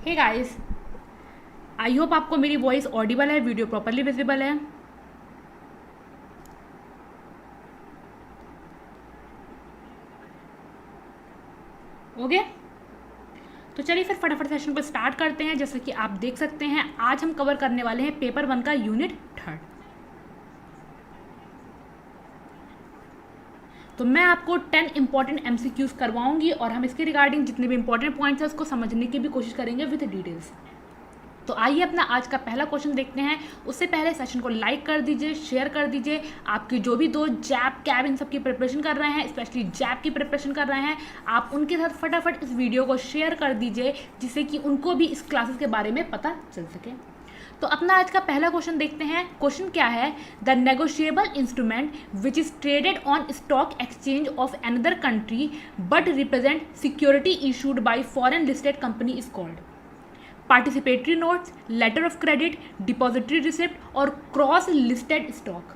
Hey guys, आई hope आपको मेरी voice Audible है, वीडियो प्रॉपरली विजिबल है। ओके, तो चलिए फिर फटाफट सेशन को स्टार्ट करते हैं। जैसे कि आप देख सकते हैं, आज हम कवर करने वाले हैं पेपर 1 का यूनिट 3। तो मैं आपको 10 इंपॉर्टेंट एमसीक्यूज करवाऊंगी और हम इसके रिगार्डिंग जितने भी इंपॉर्टेंट पॉइंट्स हैं उसको समझने की भी कोशिश करेंगे विद डिटेल्स। तो आइए अपना आज का पहला क्वेश्चन देखते हैं। उससे पहले सेशन को लाइक कर दीजिए, शेयर कर दीजिए। आपके जो भी दो जैप कैब इन सब की प्रिपरेशन कर रहे हैं, स्पेशली जैप की प्रिपरेशन कर रहे हैं, आप उनके साथ फटाफट इस वीडियो को शेयर कर दीजिए, जिससे कि उनको भी इस क्लासेस के बारे में पता चल सके। तो अपना आज का पहला क्वेश्चन देखते हैं। क्वेश्चन क्या है? The negotiable instrument which is traded on stock exchange of another country but represent security issued by foreign listed company is called participatory notes, letter of credit, depository receipt और cross listed stock.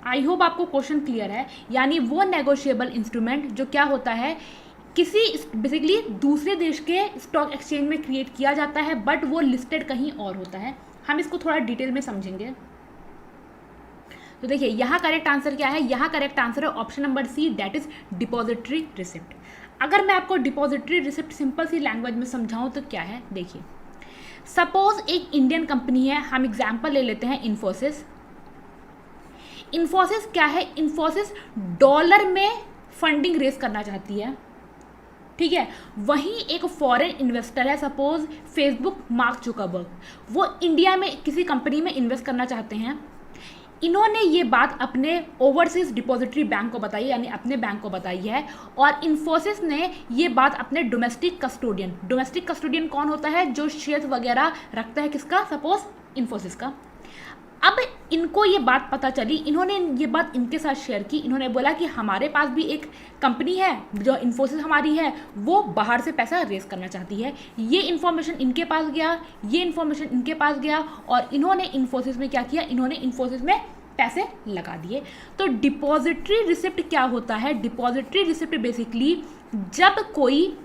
I hope आपको question clear है। यानी वो negotiable instrument जो क्या होता है, किसी बेसिकली दूसरे देश के स्टॉक एक्सचेंज में क्रिएट किया जाता है, बट वो लिस्टेड कहीं और होता है। हम इसको थोड़ा डिटेल में समझेंगे। तो देखिए, यहाँ करेक्ट आंसर क्या है? यहाँ करेक्ट आंसर है option number C, that is depository receipt. अगर मैं आपको depository receipt simple C language में समझाऊं तो क्या है, देखिए। सपोज एक इंडियन कंपनी है, हम एग्जांपल ले लेते हैं इन्फोसिस। इन्फोसिस क्या है? इन्फोसिस डॉलर में फंडिंग रेज करना चाहती है, ठीक है। वहीं एक फॉरेन इन्वेस्टर है, सपोज फेसबुक, मार्क जुकरबर्ग, वो इंडिया में किसी कंपनी में इन्वेस्ट करना चाहते हैं। इन्होंने ये बात अपने ओवरसीज डिपॉजिटरी बैंक को बताई, यानी अपने बैंक को बताई है, और इन्फोसिस ने ये बात अपने डोमेस्टिक कस्टोडियन कौन होता है? जो शेयर्स वगैरह रखता है, किसका? सपोज इन्फोसिस का। अब इनको ये बात पता चली, इन्होंने ये बात इनके साथ शेयर की। इन्होंने बोला कि हमारे पास भी एक कंपनी है जो इन्फोसिस हमारी है, वो बाहर से पैसा रेज करना चाहती है। ये इन्फॉर्मेशन इनके पास गया, ये इन्फॉर्मेशन इनके पास गया, और इन्होंने इन्फोसिस में क्या किया? इन्होंने इन्फोसिस में पैसे लगा दिए। तो डिपॉजिटरी रिसिप्ट क्या होता है? डिपॉजिटरी रिसिप्ट बेसिकली जब कोई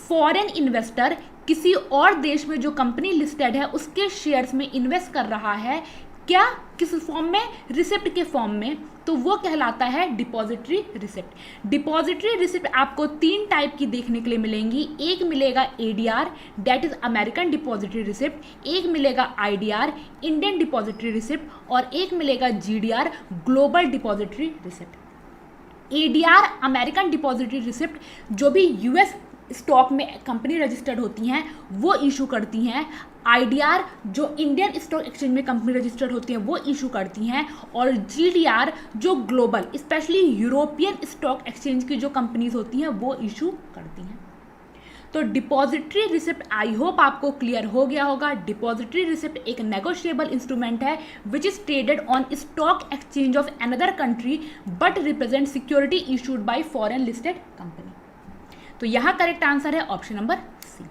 फॉरेन इन्वेस्टर किसी और देश में जो कंपनी लिस्टेड है उसके शेयर्स में इन्वेस्ट कर रहा है, क्या? किस फॉर्म में? रिसिप्ट के फॉर्म में, तो वो कहलाता है डिपॉजिटरी रिसिप्ट। डिपॉजिटरी रिसिप्ट आपको 3 टाइप की देखने के लिए मिलेंगी। एक मिलेगा ADR, that is American depository receipt. एक मिलेगा आईडीआर, इंडियन डिपॉजिटरी रिसिप्ट, और एक मिलेगा GDR, global depository receipt. ADR American depository receipt जो भी यूएस स्टॉक में कंपनी रजिस्टर्ड होती हैं वो इशू करती हैं। आईडीआर जो इंडियन स्टॉक एक्सचेंज में कंपनी रजिस्टर्ड होती हैं वो इशू करती हैं। और जीडीआर जो global specially European stock exchange की जो कंपनीज होती हैं वो इशू करती हैं। तो डिपॉजिटरी रिसिप्ट आई होप आपको क्लियर हो गया होगा। डिपॉजिटरी रिसिप्ट एक नेगोशिएबल इंस्ट्रूमेंट है विच is traded on stock exchange of another country but represent security issued by foreign listed company. तो यहाँ करेक्ट आंसर है ऑप्शन नंबर सी।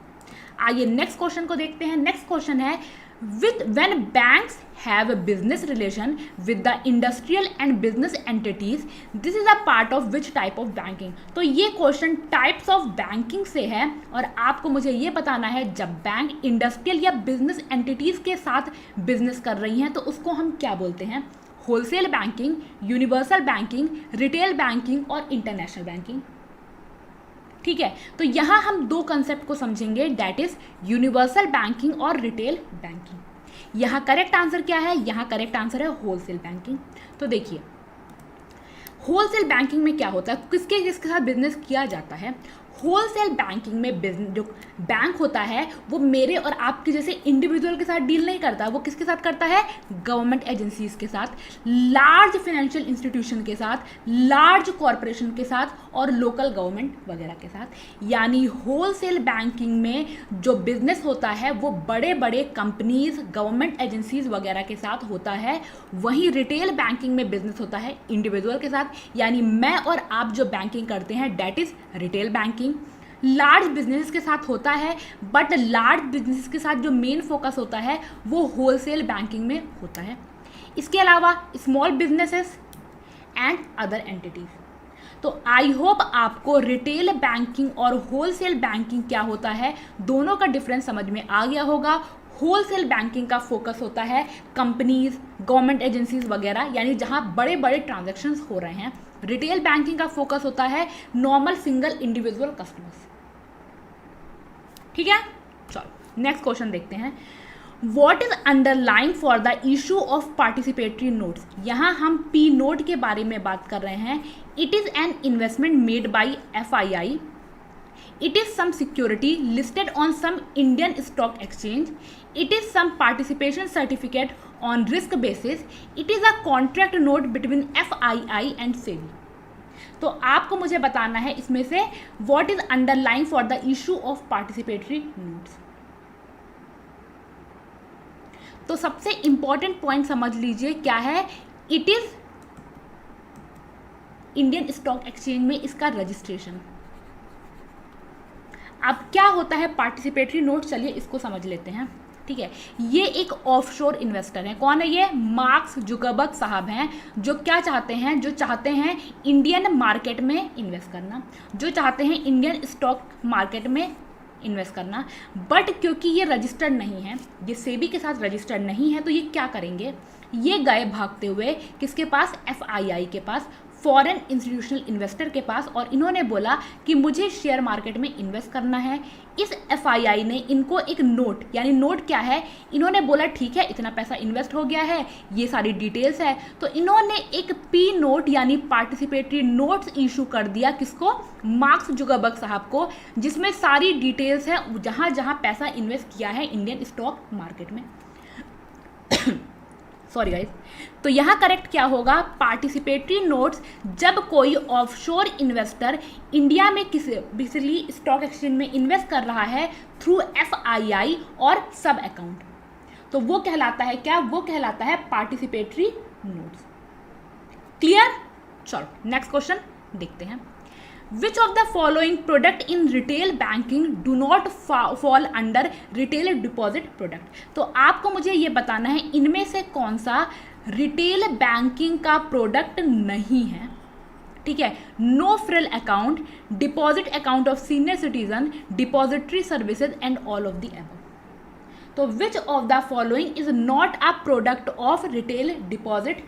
आइए नेक्स्ट क्वेश्चन को देखते हैं। नेक्स्ट क्वेश्चन है, with when banks have a business relation with the industrial and business entities, this is a part of which type of banking. तो ये क्वेश्चन टाइप्स ऑफ बैंकिंग से है, और आपको मुझे ये बताना है जब बैंक इंडस्ट्रियल या बिजनेस एंटिटीज के साथ बिजनेस कर रही हैं तो उसको हम क्या बोलते हैं? Wholesale banking, universal banking, retail banking और इंटरनेशनल बैंकिंग। ठीक है, तो यहाँ हम 2 कंसेप्ट को समझेंगे, दैट इज यूनिवर्सल बैंकिंग और रिटेल बैंकिंग। यहाँ करेक्ट आंसर क्या है? यहाँ करेक्ट आंसर है होलसेल बैंकिंग। तो देखिए, होलसेल बैंकिंग में क्या होता है, किसके किसके साथ बिजनेस किया जाता है? होलसेल बैंकिंग में बिजनेस जो बैंक होता है वो मेरे और आपके जैसे इंडिविजुअल के साथ डील नहीं करता, वो किसके साथ करता है? गवर्नमेंट एजेंसीज के साथ, लार्ज फाइनेंशियल इंस्टीट्यूशन के साथ, लार्ज कॉरपोरेशन के साथ और लोकल गवर्नमेंट वगैरह के साथ। यानी होलसेल बैंकिंग में जो बिजनेस होता है वो बड़े बड़े कंपनीज, गवर्नमेंट एजेंसीज वगैरह के साथ होता है। वहीं रिटेल बैंकिंग में बिजनेस होता है इंडिविजुअल के साथ, यानी मैं और आप जो बैंकिंग करते हैं that is retail banking. Large business के साथ होता है, बट लार्ज बिजनेस के साथ जो मेन फोकस होता है वो होलसेल बैंकिंग में होता है। इसके अलावा small businesses and other entities. तो आई होप आपको रिटेल बैंकिंग और होलसेल बैंकिंग क्या होता है दोनों का डिफरेंस समझ में आ गया होगा। होलसेल बैंकिंग का फोकस होता है कंपनीज, गवर्नमेंट एजेंसीज वगैरह, यानी जहां बड़े बड़े ट्रांजैक्शंस हो रहे हैं। रिटेल बैंकिंग का फोकस होता है नॉर्मल सिंगल इंडिविजुअल कस्टमर्स। ठीक है, चलो नेक्स्ट क्वेश्चन देखते हैं। What is underline for the issue of participatory notes. यहाँ हम पी नोट के बारे में बात कर रहे हैं। It is an investment made by FII. It is some security listed on some Indian stock exchange. It is some participation certificate on risk basis. It is a contract note between FII and SEBI. तो आपको मुझे बताना है इसमें से what is underlying for the issue of participatory notes. तो सबसे important point समझ लीजिए क्या है। It is Indian stock exchange में इसका रजिस्ट्रेशन। अब क्या होता है पार्टिसिपेटरी नोट, चलिए इसको समझ लेते हैं। ठीक है, ये एक ऑफशोर इन्वेस्टर है। कौन है ये? मार्क जुकरबर्ग साहब हैं, जो क्या चाहते हैं? जो चाहते हैं इंडियन मार्केट में इन्वेस्ट करना, जो चाहते हैं इंडियन स्टॉक मार्केट में इन्वेस्ट करना। बट क्योंकि ये रजिस्टर्ड नहीं है, ये सेबी के साथ रजिस्टर्ड नहीं है, तो ये क्या करेंगे? ये गए भागते हुए किसके पास? FII के पास, फॉरेन इंस्टीट्यूशनल इन्वेस्टर के पास, और इन्होंने बोला कि मुझे शेयर मार्केट में इन्वेस्ट करना है। इस FII ने इनको एक नोट, यानी नोट क्या है, इन्होंने बोला ठीक है इतना पैसा इन्वेस्ट हो गया है, ये सारी डिटेल्स है, तो इन्होंने एक पी नोट यानी पार्टिसिपेटरी नोट्स इशू कर दिया। किसको? मार्क जुकरबर्ग साहब को, जिसमें सारी डिटेल्स है जहाँ जहाँ पैसा इन्वेस्ट किया है इंडियन स्टॉक मार्केट में। सॉरी गाइस, तो यहाँ करेक्ट क्या होगा? पार्टिसिपेटरी नोट्स जब कोई ऑफशोर इन्वेस्टर इंडिया में किसी बेसिकली स्टॉक एक्सचेंज में इन्वेस्ट कर रहा है थ्रू FII और सब अकाउंट, तो वो कहलाता है क्या? वो कहलाता है पार्टिसिपेटरी नोट्स। क्लियर? चलो नेक्स्ट क्वेश्चन देखते हैं। Which of the following product in retail banking do not fall under retail deposit product? तो आपको मुझे ये बताना है इनमें से कौन सा रिटेल बैंकिंग का प्रोडक्ट नहीं है। ठीक है, no frill account, deposit account of senior citizen, depository services and all of the above. तो which of the following is not a product of retail deposit?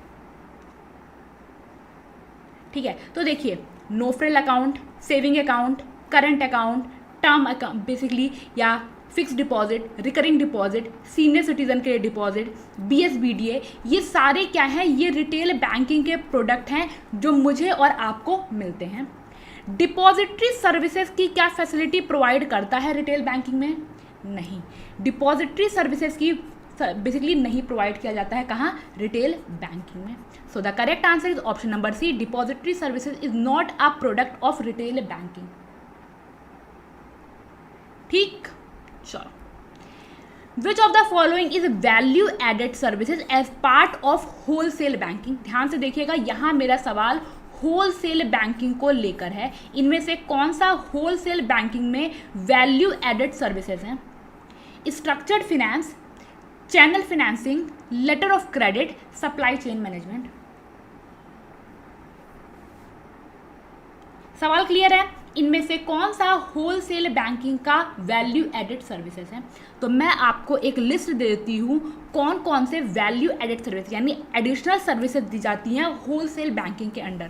ठीक है, तो देखिए no frill account, saving account, current account, term account basically, या fix deposit, recurring deposit, senior citizen के लिए deposit, BSBDA, ये सारे क्या हैं? ये रिटेल बैंकिंग के प्रोडक्ट हैं जो मुझे और आपको मिलते हैं। डिपॉजिटरी सर्विसेज की क्या फैसिलिटी प्रोवाइड करता है रिटेल बैंकिंग में? नहीं, डिपॉजिटरी सर्विसेज की बेसिकली नहीं प्रोवाइड किया जाता है। कहाँ? रिटेल बैंकिंग में। So the correct answer is option number C, depository services is not a product of retail banking. ठीक, चलो। Which of the following is value added services as part of wholesale banking? ध्यान से देखिएगा, यहां मेरा सवाल wholesale banking को लेकर है। इनमें से कौन सा होलसेल बैंकिंग में वैल्यू एडेड सर्विसेज हैं? Structured finance, channel financing, letter of credit, supply chain management. सवाल क्लियर है? इनमें से कौन सा होलसेल बैंकिंग का वैल्यू एडेड सर्विसेज है? तो मैं आपको एक लिस्ट दे देती हूँ कौन कौन से वैल्यू एडेड सर्विस यानी एडिशनल सर्विसेज दी जाती हैं होलसेल बैंकिंग के under.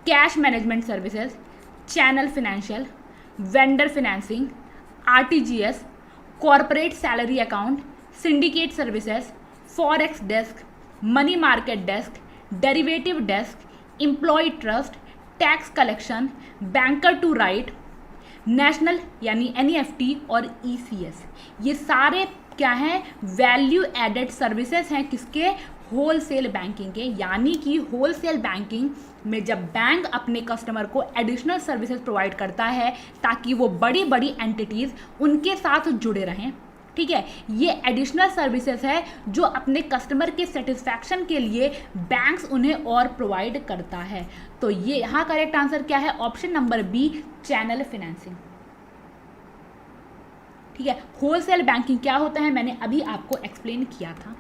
Cash management services, channel financial, vendor financing, RTGS, corporate salary account, syndicate services, forex desk, money market desk, derivative desk, employ trust, tax collection, banker to right, national यानी NEFT और ECS। ये सारे क्या हैं? Value added services हैं किसके? Wholesale banking के। यानी कि होलसेल बैंकिंग में जब बैंक अपने कस्टमर को एडिशनल सर्विसेज प्रोवाइड करता है ताकि वो बड़ी बड़ी एंटिटीज़ उनके साथ जुड़े रहें। ठीक है, ये एडिशनल सर्विसेज है जो अपने कस्टमर के सेटिस्फैक्शन के लिए बैंक्स उन्हें और प्रोवाइड करता है। तो ये यहाँ करेक्ट आंसर क्या है? Option number B, channel financing. ठीक है, होलसेल बैंकिंग क्या होता है मैंने अभी आपको एक्सप्लेन किया था।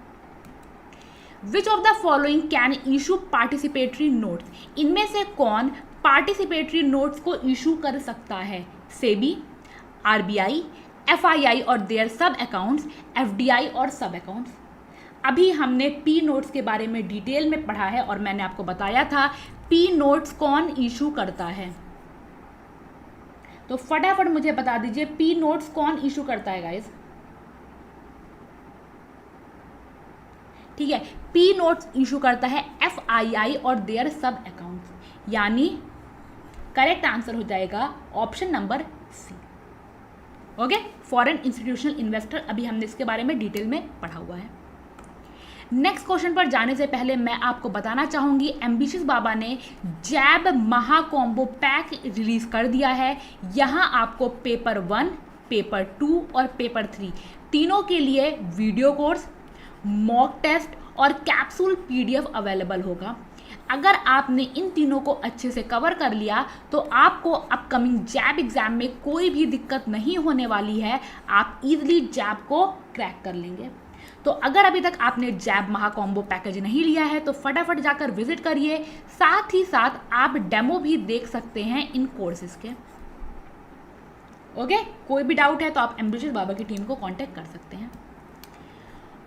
विच of the following can issue participatory notes? इनमें से कौन पार्टिसिपेटरी नोट्स को इशू कर सकता है? सेबी, आरबीआई, एफआईआई और देयर सब अकाउंट्स, एफडीआई और सब अकाउंट्स। अभी हमने पी नोट्स के बारे में डिटेल में पढ़ा है और मैंने आपको बताया था पी नोट्स कौन इशू करता है। तो फटाफट मुझे बता दीजिए पी नोट्स कौन इशू करता है गाइस। ठीक है, पी नोट्स इशू करता है एफआईआई और देयर सब अकाउंट्स, यानी करेक्ट आंसर हो जाएगा option number C. Okay, foreign institutional investor, अभी हमने इसके बारे में डिटेल में पढ़ा हुआ है। नेक्स्ट क्वेश्चन पर जाने से पहले मैं आपको बताना चाहूंगी एम्बिशियस बाबा ने जैब महा कॉम्बो पैक रिलीज कर दिया है। यहाँ आपको पेपर 1, पेपर 2 और पेपर 3 तीनों के लिए वीडियो कोर्स, मॉक टेस्ट और कैप्सूल पीडीएफ अवेलेबल होगा। अगर आपने इन तीनों को अच्छे से कवर कर लिया तो आपको अपकमिंग जैब एग्जाम में कोई भी दिक्कत नहीं होने वाली है, आप इजीली जैब को क्रैक कर लेंगे। तो अगर अभी तक आपने जैब महा कॉम्बो पैकेज नहीं लिया है तो फटाफट जाकर विजिट करिए, साथ ही साथ आप डेमो भी देख सकते हैं इन कोर्सेज के। ओके, कोई भी डाउट है तो आप एम्बिशियस बाबा की टीम को कांटेक्ट कर सकते हैं।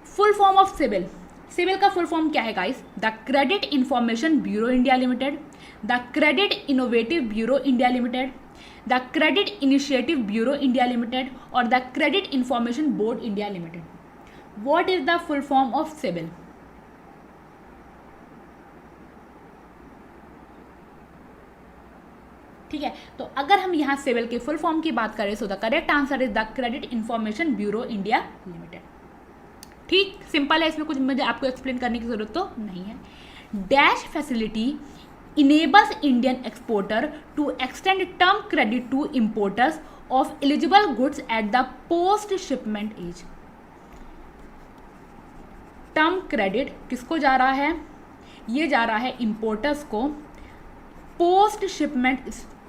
Full form of CIBIL, CIBIL का फुल फॉर्म क्या है guys? The credit information bureau India limited, the credit innovative bureau India limited, the credit initiative bureau India limited और the credit information board India limited. What is the full form of CIBIL? ठीक है, तो अगर हम यहाँ civil के full form की बात करें तो the correct answer is the credit information bureau India limited. ठीक, सिंपल है, इसमें कुछ मुझे आपको एक्सप्लेन करने की जरूरत तो नहीं है। Dash facility enables Indian exporter to extend term credit to importers of eligible goods at the post shipment age. Term credit किसको जा रहा है? ये जा रहा है इंपोर्टर्स को पोस्ट शिपमेंट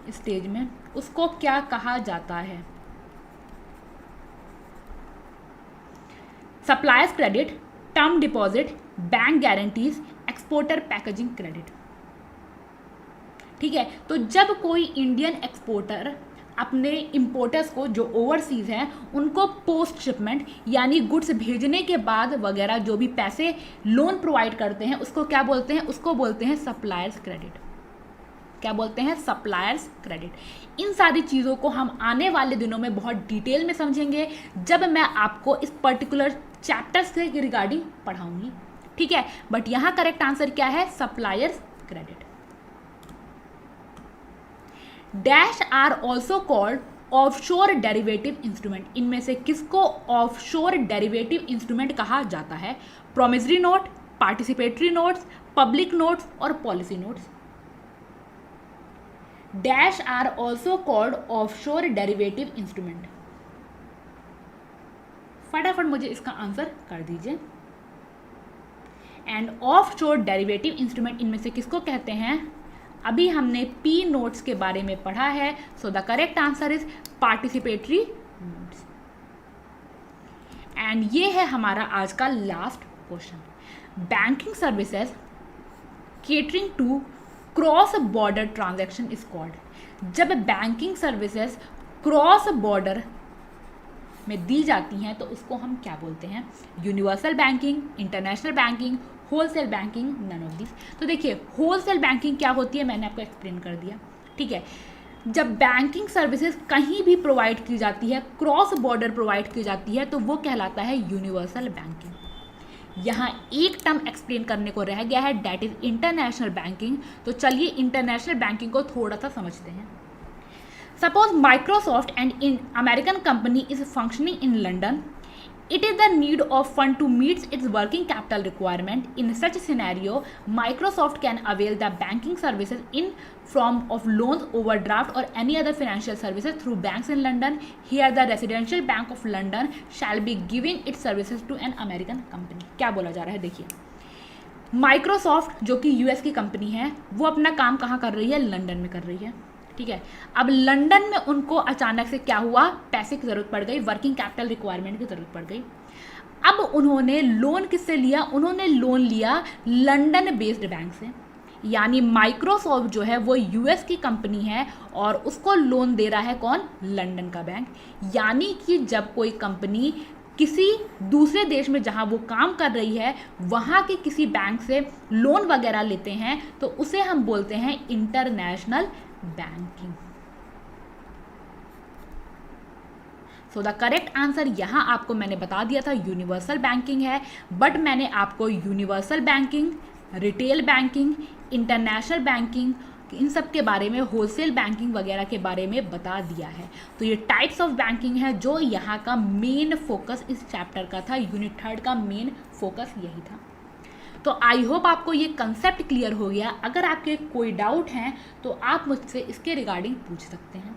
स्टेज में। उसको क्या कहा जाता है? Suppliers credit, term deposit, bank guarantees, exporter packaging credit. ठीक है, तो जब कोई इंडियन एक्सपोर्टर अपने इंपोर्टर्स को जो ओवरसीज हैं उनको पोस्ट शिपमेंट यानी गुड्स भेजने के बाद वगैरह जो भी पैसे लोन प्रोवाइड करते हैं उसको क्या बोलते हैं? उसको बोलते हैं सप्लायर्स क्रेडिट। क्या बोलते हैं? Suppliers credit. इन सारी चीज़ों को हम आने वाले दिनों में बहुत डिटेल में समझेंगे जब मैं आपको इस पर्टिकुलर चैप्टर से रिगार्डिंग पढ़ाऊंगी। ठीक है, बट यहाँ करेक्ट आंसर क्या है? Suppliers credit. Dash are also called offshore derivative instrument. इनमें से किसको ऑफशोर डेरिवेटिव इंस्ट्रूमेंट कहा जाता है? Promissory note, participatory notes, public notes और policy notes. Dash are also called offshore derivative instrument. फटाफट मुझे इसका आंसर कर दीजिए। एंड ऑफशोर डेरिवेटिव इंस्ट्रूमेंट इनमें से किसको कहते हैं? अभी हमने पी नोट्स के बारे में पढ़ा है, so the correct answer is participatory notes. And ये है हमारा आज का last question. Banking services catering to cross border transaction is called. जब बैंकिंग सर्विसेज क्रॉस बॉर्डर में दी जाती हैं तो उसको हम क्या बोलते हैं? Universal banking, international banking, wholesale banking, none of this. तो देखिए होलसेल बैंकिंग क्या होती है मैंने आपको एक्सप्लेन कर दिया। ठीक है, जब बैंकिंग सर्विसेज कहीं भी प्रोवाइड की जाती है, क्रॉस बॉर्डर प्रोवाइड की जाती है, तो वो कहलाता है यूनिवर्सल बैंकिंग। यहाँ एक टर्म एक्सप्लेन करने को रह गया है, डैट इज इंटरनेशनल बैंकिंग। तो चलिए इंटरनेशनल बैंकिंग को थोड़ा सा समझते हैं। Suppose Microsoft and in American company is functioning in London. It is the need of fund to meet its working capital requirement. In such scenario, Microsoft can avail the banking services in form of loans, overdraft or any other financial services through banks in London. Here the Residential Bank of London shall be giving its services to an American company. क्या बोला जा रहा है देखिए, Microsoft जो कि US की company है वो अपना काम कहाँ कर रही है? लंदन में कर रही है। ठीक है, अब लंदन में उनको अचानक से क्या हुआ? पैसे की ज़रूरत पड़ गई, वर्किंग कैपिटल रिक्वायरमेंट की ज़रूरत पड़ गई। अब उन्होंने लोन किससे लिया? उन्होंने लोन लिया लंदन बेस्ड बैंक से, यानी माइक्रोसॉफ्ट जो है वो यूएस की कंपनी है और उसको लोन दे रहा है कौन? लंदन का बैंक। यानी कि जब कोई कंपनी किसी दूसरे देश में जहां वो काम कर रही है वहां के किसी बैंक से लोन वगैरह लेते हैं तो उसे हम बोलते हैं international banking. So the correct answer यहाँ आपको मैंने बता दिया था यूनिवर्सल बैंकिंग है, बट मैंने आपको universal banking, retail banking, international banking, इन सब के बारे में, होलसेल बैंकिंग वगैरह के बारे में बता दिया है। तो ये टाइप्स ऑफ बैंकिंग है जो यहाँ का मेन फोकस इस चैप्टर का था, यूनिट 3 का मेन फोकस यही था। तो आई होप आपको ये कंसेप्ट क्लियर हो गया। अगर आपके कोई डाउट हैं तो आप मुझसे इसके रिगार्डिंग पूछ सकते हैं,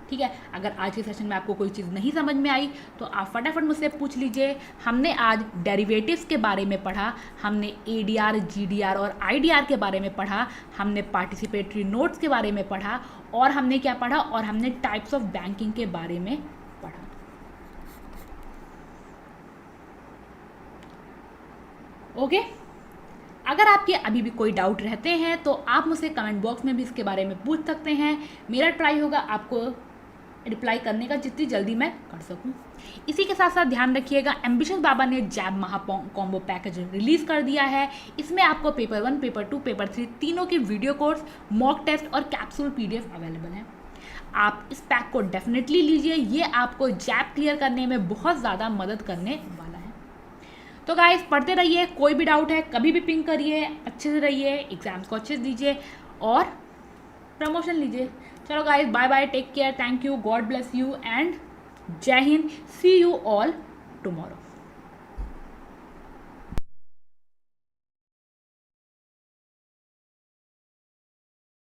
ठीक है। अगर आज के सेशन में आपको कोई चीज़ नहीं समझ में आई तो आप फटाफट मुझसे पूछ लीजिए। हमने आज डेरिवेटिव्स के बारे में पढ़ा, हमने एडीआर, जीडीआर और आईडीआर के बारे में पढ़ा, हमने पार्टिसिपेटरी नोट्स के बारे में पढ़ा, और हमने क्या पढ़ा? और हमने टाइप्स ऑफ बैंकिंग के बारे में पढ़ा। ओके, अगर आपके अभी भी कोई डाउट रहते हैं तो आप मुझसे कमेंट बॉक्स में भी इसके बारे में पूछ सकते हैं। मेरा ट्राई होगा आपको रिप्लाई करने का जितनी जल्दी मैं कर सकूं। इसी के साथ साथ ध्यान रखिएगा, एम्बिशियस बाबा ने जैब महा कॉम्बो पैकेज रिलीज़ कर दिया है। इसमें आपको पेपर 1, पेपर 2, पेपर 3 तीनों के वीडियो कोर्स, मॉक टेस्ट और कैप्सूल पीडीएफ अवेलेबल हैं। आप इस पैक को डेफिनेटली लीजिए, ये आपको जैब क्लियर करने में बहुत ज़्यादा मदद करने वाला है। तो गाइस पढ़ते रहिए, कोई भी डाउट है कभी भी पिंक करिए, अच्छे से रहिए, एग्जाम्स को अच्छे से दीजिए और प्रमोशन लीजिए। चलो guys, bye bye, take care, thank you, God bless you and जय हिंद। See you all tomorrow.